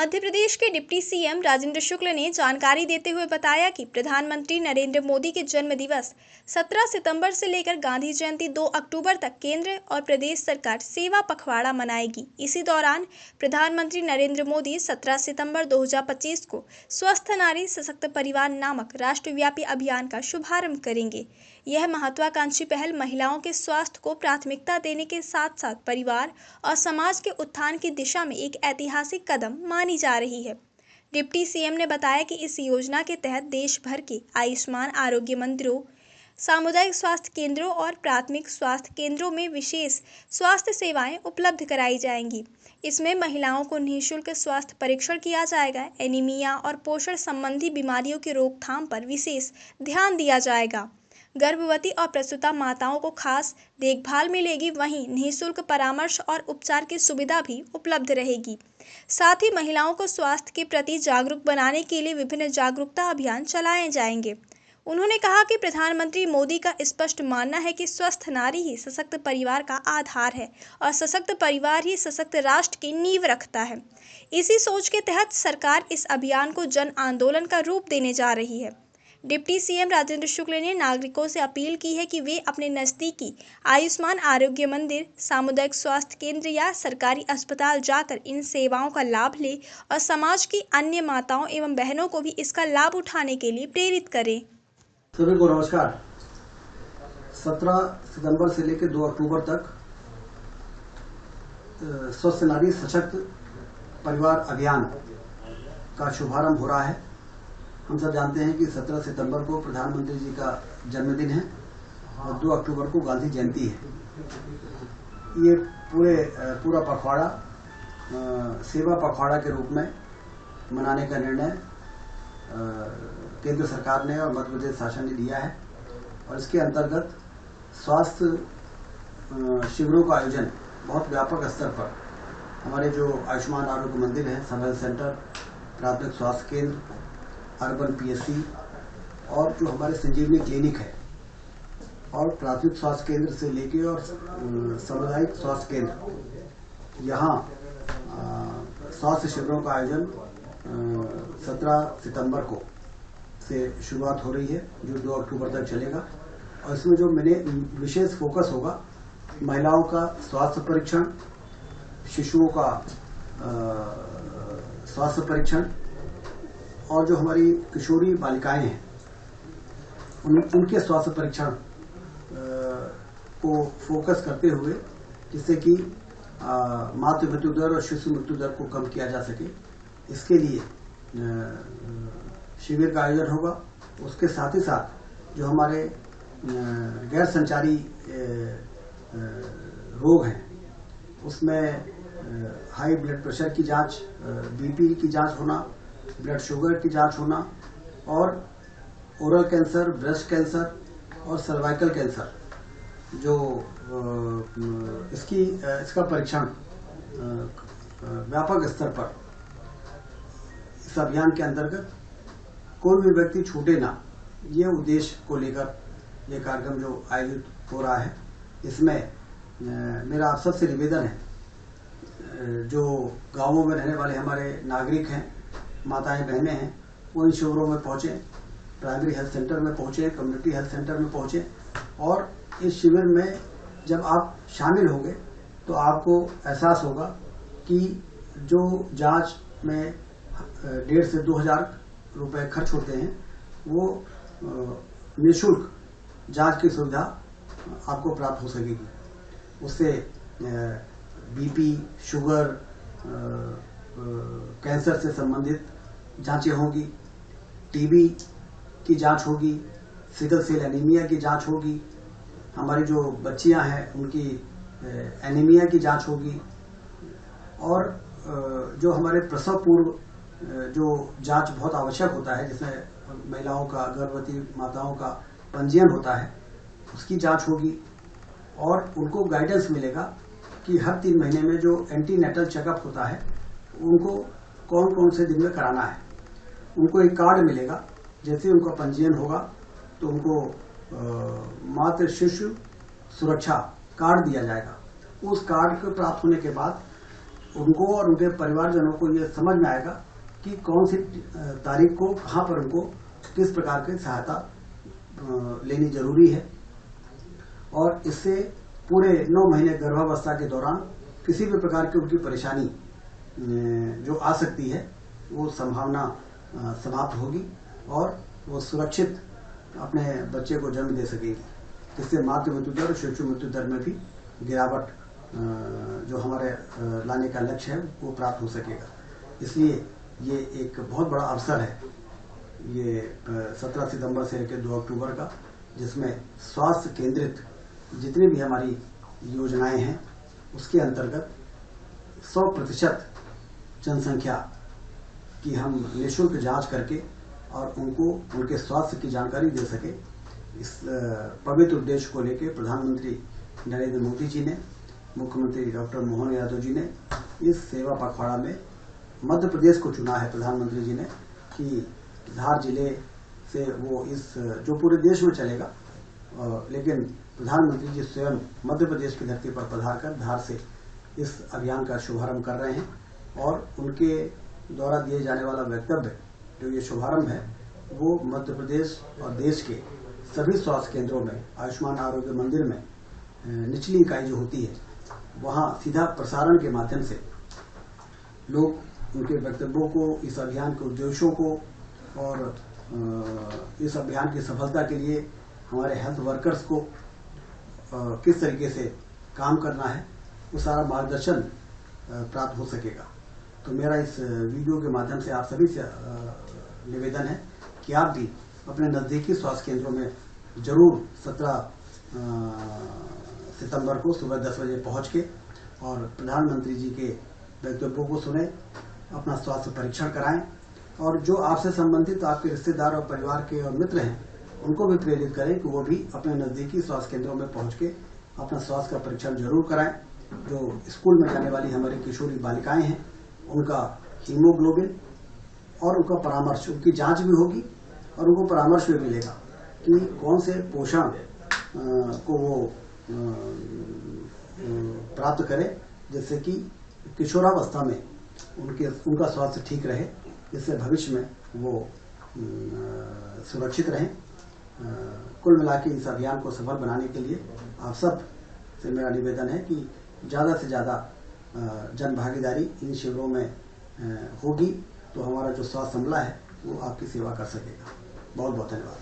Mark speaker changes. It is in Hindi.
Speaker 1: मध्य प्रदेश के डिप्टी सीएम राजेंद्र शुक्ल ने जानकारी देते हुए बताया कि प्रधानमंत्री नरेंद्र मोदी के जन्म दिवस 17 सितंबर से लेकर गांधी जयंती 2 अक्टूबर तक केंद्र और प्रदेश सरकार सेवा पखवाड़ा मनाएगी। इसी दौरान प्रधानमंत्री नरेंद्र मोदी 17 सितंबर 2025 को स्वस्थ नारी सशक्त परिवार नामक राष्ट्रव्यापी अभियान का शुभारंभ करेंगे। यह महत्वाकांक्षी पहल महिलाओं के स्वास्थ्य को प्राथमिकता देने के साथ साथ परिवार और समाज के उत्थान की दिशा में एक ऐतिहासिक कदम मानी जा रही है। डिप्टी सीएम ने बताया कि इस योजना के तहत देश भर के आयुष्मान आरोग्य मंदिरों, सामुदायिक स्वास्थ्य केंद्रों और प्राथमिक स्वास्थ्य केंद्रों में विशेष स्वास्थ्य सेवाएं उपलब्ध कराई जाएंगी। इसमें महिलाओं को निःशुल्क स्वास्थ्य परीक्षण किया जाएगा। एनीमिया और पोषण संबंधी बीमारियों की रोकथाम पर विशेष ध्यान दिया जाएगा। गर्भवती और प्रसूता माताओं को खास देखभाल मिलेगी। वहीं निःशुल्क परामर्श और उपचार की सुविधा भी उपलब्ध रहेगी। साथ ही महिलाओं को स्वास्थ्य के प्रति जागरूक बनाने के लिए विभिन्न जागरूकता अभियान चलाए जाएंगे। उन्होंने कहा कि प्रधानमंत्री मोदी का स्पष्ट मानना है कि स्वस्थ नारी ही सशक्त परिवार का आधार है और सशक्त परिवार ही सशक्त राष्ट्र की नींव रखता है। इसी सोच के तहत सरकार इस अभियान को जन आंदोलन का रूप देने जा रही है। डिप्टी सीएम राजेंद्र शुक्ल ने नागरिकों से अपील की है कि वे अपने नजदीकी आयुष्मान आरोग्य मंदिर, सामुदायिक स्वास्थ्य केंद्र या सरकारी अस्पताल जाकर इन सेवाओं का लाभ लें और समाज की अन्य माताओं एवं बहनों को भी इसका लाभ उठाने के लिए प्रेरित करें।
Speaker 2: सभी को नमस्कार। 17 सितंबर से लेकर 2 अक्टूबर तक स्वस्थ नारी सशक्त परिवार अभियान का शुभारंभ हो रहा है। हम सब जानते हैं कि 17 सितंबर को प्रधानमंत्री जी का जन्मदिन है और 2 अक्टूबर को गांधी जयंती है। ये पूरा पखवाड़ा सेवा पखवाड़ा के रूप में मनाने का निर्णय केंद्र सरकार ने और मध्य प्रदेश शासन ने लिया है और इसके अंतर्गत स्वास्थ्य शिविरों का आयोजन बहुत व्यापक स्तर पर हमारे जो आयुष्मान आरोग्य मंदिर है, सब हेल्थ सेंटर, प्राथमिक स्वास्थ्य केंद्र, अर्बन पीएससी और जो हमारे संजीवनी क्लिनिक है और प्राथमिक स्वास्थ्य केंद्र से लेके और सामुदायिक स्वास्थ्य केंद्र, यहाँ स्वास्थ्य शिविरों का आयोजन 17 सितंबर को से शुरुआत हो रही है जो 2 अक्टूबर तक चलेगा। और इसमें जो विशेष फोकस होगा महिलाओं का स्वास्थ्य परीक्षण, शिशुओं का स्वास्थ्य परीक्षण और जो हमारी किशोरी बालिकाएं हैं उनके स्वास्थ्य परीक्षण को फोकस करते हुए जिससे कि मातृ मृत्यु दर और शिशु मृत्यु दर को कम किया जा सके, इसके लिए शिविर का आयोजन होगा। उसके साथ ही साथ जो हमारे गैर संचारी रोग हैं उसमें हाई ब्लड प्रेशर की जांच, बीपी की जांच होना, ब्लड शुगर की जांच होना और ओरल कैंसर, ब्रेस्ट कैंसर और सर्वाइकल कैंसर जो इसका परीक्षण व्यापक स्तर पर इस अभियान के अंतर्गत कोई भी व्यक्ति छूटे ना, ये उद्देश्य को लेकर ये कार्यक्रम जो आयोजित हो रहा है। इसमें मेरा आप सबसे निवेदन है, जो गांवों में रहने वाले हमारे नागरिक हैं, माताएं बहनें हैं, वो इन शिविरों में पहुंचे, प्राइमरी हेल्थ सेंटर में पहुंचे, कम्युनिटी हेल्थ सेंटर में पहुंचे और इस शिविर में जब आप शामिल होंगे तो आपको एहसास होगा कि जो जांच में 1,500 से 2,000 रुपए खर्च होते हैं वो निःशुल्क जांच की सुविधा आपको प्राप्त हो सकेगी। उससे बीपी, शुगर, कैंसर से संबंधित जांचें होगी, टीबी की जांच होगी, सिकल सेल एनीमिया की जांच होगी, हमारी जो बच्चियां हैं उनकी एनीमिया की जांच होगी और जो हमारे प्रसव पूर्व जो जांच बहुत आवश्यक होता है, जिसमें महिलाओं का, गर्भवती माताओं का पंजीयन होता है, उसकी जांच होगी और उनको गाइडेंस मिलेगा कि हर 3 महीने में जो एंटीनेटल चेकअप होता है उनको कौन कौन से दिन में कराना है। उनको एक कार्ड मिलेगा, जैसे उनका पंजीयन होगा तो उनको मातृ शिशु सुरक्षा कार्ड दिया जाएगा। उस कार्ड को प्राप्त होने के बाद उनको और उनके परिवारजनों को ये समझ में आएगा कि कौन सी तारीख को कहाँ पर उनको किस प्रकार की सहायता लेनी जरूरी है, और इससे पूरे 9 महीने गर्भावस्था के दौरान किसी भी प्रकार की उनकी परेशानी जो आ सकती है वो संभावना समाप्त होगी और वो सुरक्षित अपने बच्चे को जन्म दे सकेगी, जिससे मातृ मृत्यु दर और शिशु मृत्यु दर में भी गिरावट जो हमारे लाने का लक्ष्य है वो प्राप्त हो सकेगा। इसलिए ये एक बहुत बड़ा अवसर है, ये 17 सितंबर से लेकर 2 अक्टूबर का, जिसमें स्वास्थ्य केंद्रित जितनी भी हमारी योजनाएं हैं उसके अंतर्गत 100% जनसंख्या की हम निःशुल्क जांच करके और उनको उनके स्वास्थ्य की जानकारी दे सके। इस पवित्र उद्देश्य को लेकर प्रधानमंत्री नरेंद्र मोदी जी ने, मुख्यमंत्री डॉक्टर मोहन यादव जी ने इस सेवा पखवाड़ा में मध्य प्रदेश को चुना है प्रधानमंत्री जी ने कि धार जिले से वो इस जो पूरे देश में चलेगा, लेकिन प्रधानमंत्री जी स्वयं मध्य प्रदेश की धरती पर पधार कर धार से इस अभियान का शुभारंभ कर रहे हैं और उनके द्वारा दिए जाने वाला वक्तव्य जो ये शुभारंभ है वो मध्य प्रदेश और देश के सभी स्वास्थ्य केंद्रों में, आयुष्मान आरोग्य मंदिर में निचली इकाई जो होती है वहाँ सीधा प्रसारण के माध्यम से लोग उनके वक्तव्यों को, इस अभियान के उद्देश्यों को और इस अभियान की सफलता के लिए हमारे हेल्थ वर्कर्स को किस तरीके से काम करना है वो सारा मार्गदर्शन प्राप्त हो सकेगा। तो मेरा इस वीडियो के माध्यम से आप सभी से निवेदन है कि आप भी अपने नज़दीकी स्वास्थ्य केंद्रों में जरूर 17 सितंबर को सुबह 10 बजे पहुंच के और प्रधानमंत्री जी के वक्तव्यों को सुने, अपना स्वास्थ्य परीक्षण कराएं और जो आपसे संबंधित आपके रिश्तेदार और परिवार के और मित्र हैं उनको भी प्रेरित करें कि वो भी अपने नज़दीकी स्वास्थ्य केंद्रों में पहुंच के अपना स्वास्थ्य का परीक्षण जरूर कराएं। जो स्कूल में जाने वाली हमारी किशोरी बालिकाएं हैं उनका हीमोग्लोबिन और उनका परामर्श, उनकी जांच भी होगी और उनको परामर्श भी मिलेगा कि कौन से पोषण को वो प्राप्त करें जिससे कि किशोरावस्था में उनका स्वास्थ्य ठीक रहे, जिससे भविष्य में वो सुरक्षित रहें। कुल मिलाकर इस अभियान को सफल बनाने के लिए आप सब से मेरा निवेदन है कि ज़्यादा से ज़्यादा जन भागीदारी इन शिविरों में होगी तो हमारा जो स्वास्थ्य अमला है वो आपकी सेवा कर सकेगा। बहुत बहुत धन्यवाद।